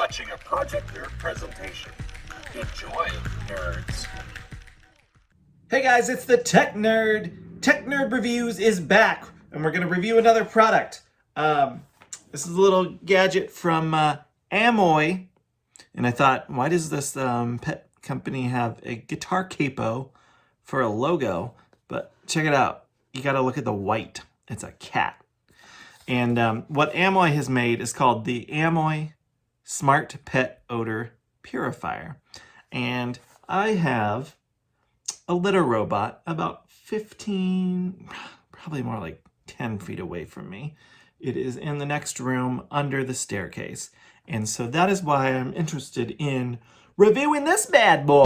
watching a Project Nerd presentation. Enjoy, nerds. Hey guys, it's the Tech Nerd. Tech Nerd Reviews is back, and we're going to review another product. This is a little gadget from AMOY, and I thought, why does this pet company have a guitar capo for a logo? But check it out. You got to look at the white. It's a cat. And what AMOY has made is called the AMOY Smart Pet Odor Purifier. And I have a litter robot about 15, probably more like 10 feet away from me. It is in the next room under the staircase. And so that is why I'm interested in reviewing this bad boy.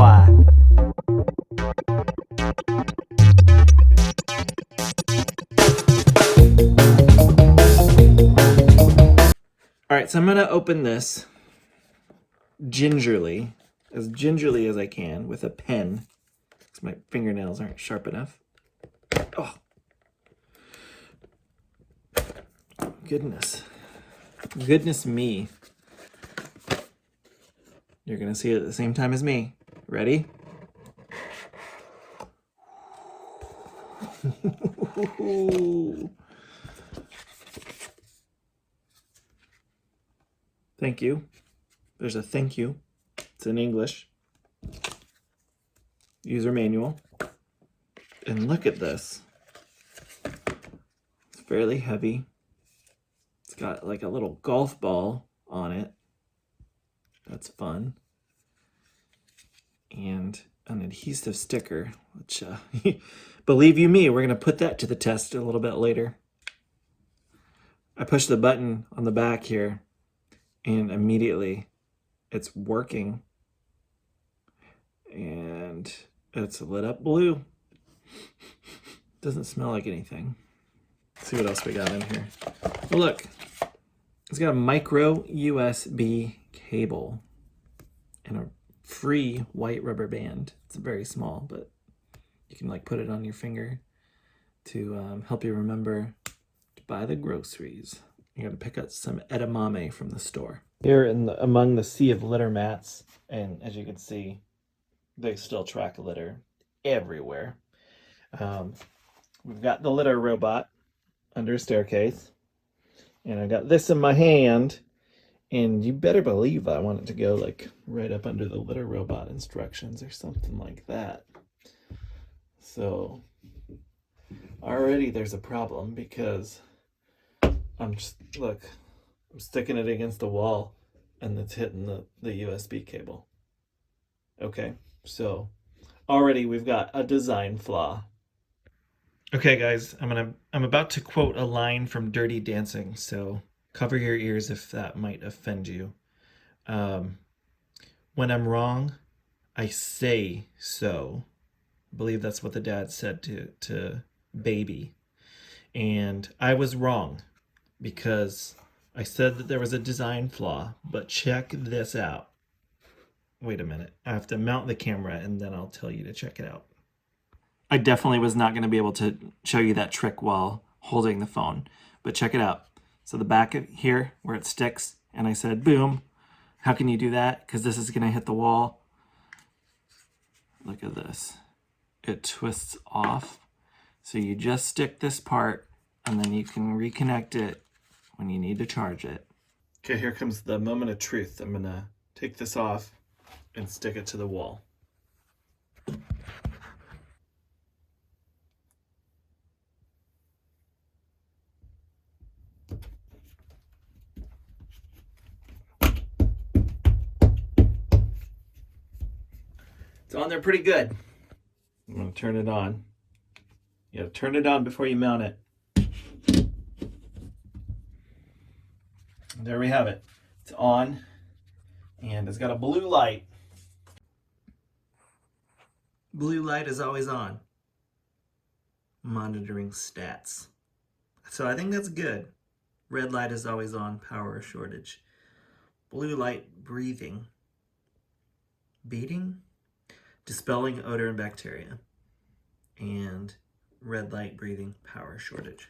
All right, so I'm gonna open this gingerly as I can with a pen, because my fingernails aren't sharp enough. Oh, goodness me. You're gonna see it at the same time as me. Ready? Thank you. There's a thank you. It's in English. User manual. And look at this. It's fairly heavy. It's got like a little golf ball on it. That's fun. And an adhesive sticker, which, believe you me, we're going to put that to the test a little bit later. I push the button on the back here, and immediately it's working. And it's lit up blue. Doesn't smell like anything. Let's see what else we got in here. Oh, look. It's got a micro USB cable and a free white rubber band. It's very small, but you can like put it on your finger to help you remember to buy the groceries. You gotta pick up some edamame from the store. Here among the sea of litter mats, and as you can see, they still track litter everywhere. We've got the litter robot under a staircase, and I got this in my hand, and you better believe I want it to go like right up under the litter robot instructions or something like that. So already there's a problem, because I'm sticking it against the wall and it's hitting the USB cable. Okay, so already we've got a design flaw. Okay guys, I'm about to quote a line from Dirty Dancing, so cover your ears if that might offend you. When I'm wrong, I say so. I believe that's what the dad said to baby. And I was wrong, because I said that there was a design flaw, but check this out. Wait a minute. I have to mount the camera and then I'll tell you to check it out. I definitely was not going to be able to show you that trick while holding the phone, but check it out. So the back of here where it sticks, and I said, boom. How can you do that? Because this is going to hit the wall. Look at this. It twists off. So you just stick this part, and then you can reconnect it when you need to charge it. Okay, here comes the moment of truth. I'm going to take this off and stick it to the wall. It's on there pretty good. I'm going to turn it on. You got to turn it on before you mount it. There we have it. It's on, and it's got a blue light. Blue light is always on. Monitoring stats. So I think that's good. Red light is always on, power shortage. Blue light, breathing. Beating? Dispelling odor and bacteria. And red light, breathing, power shortage.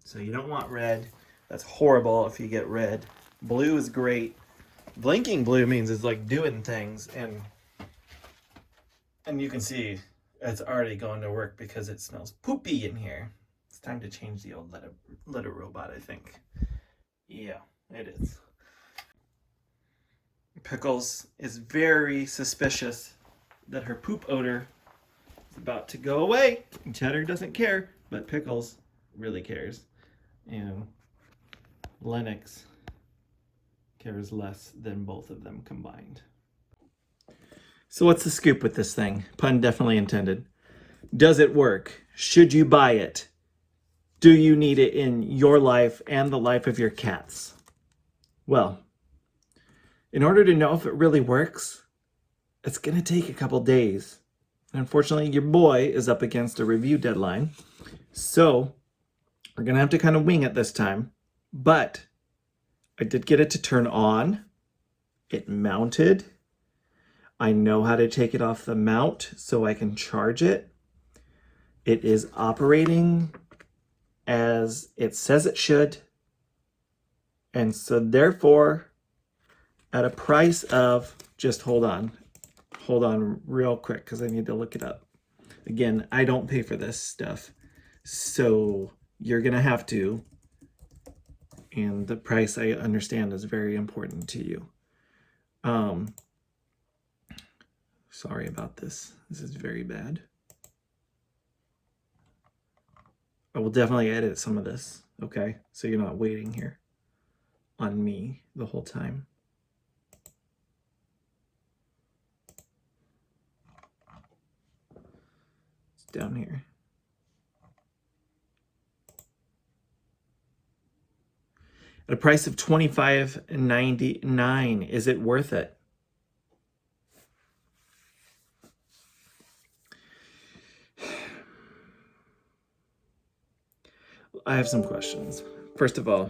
So you don't want red. That's horrible if you get red. Blue is great. Blinking blue means it's like doing things, and you can see it's already going to work because it smells poopy in here. It's time to change the old litter robot, I think. Yeah, it is. Pickles is very suspicious that her poop odor is about to go away. Cheddar doesn't care, but Pickles really cares. And Lennox cares less than both of them combined. So what's the scoop with this thing? Pun definitely intended. Does it work? Should you buy it? Do you need it in your life and the life of your cats? Well, in order to know if it really works, it's going to take a couple days. Unfortunately, your boy is up against a review deadline. So we're going to have to kind of wing it this time. But I did get it to turn on. It mounted. I know how to take it off the mount so I can charge it. It is operating as it says it should. And so therefore, at a price of, just hold on real quick because I need to look it up. Again, I don't pay for this stuff. So you're going to have to. And the price, I understand, is very important to you. Sorry about this. This is very bad. I will definitely edit some of this, okay? So you're not waiting here on me the whole time. It's down here. At a price of $25.99, is it worth it? I have some questions. First of all,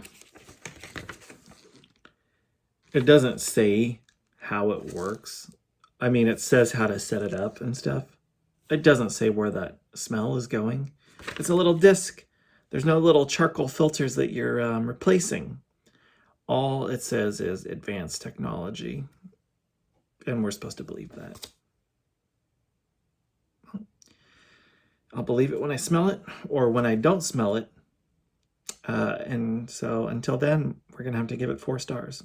it doesn't say how it works. I mean, it says how to set it up and stuff. It doesn't say where that smell is going. It's a little disc. There's no little charcoal filters that you're replacing. All it says is advanced technology. And we're supposed to believe that. I'll believe it when I smell it or when I don't smell it. And so until then, we're going to have to give it 4 stars.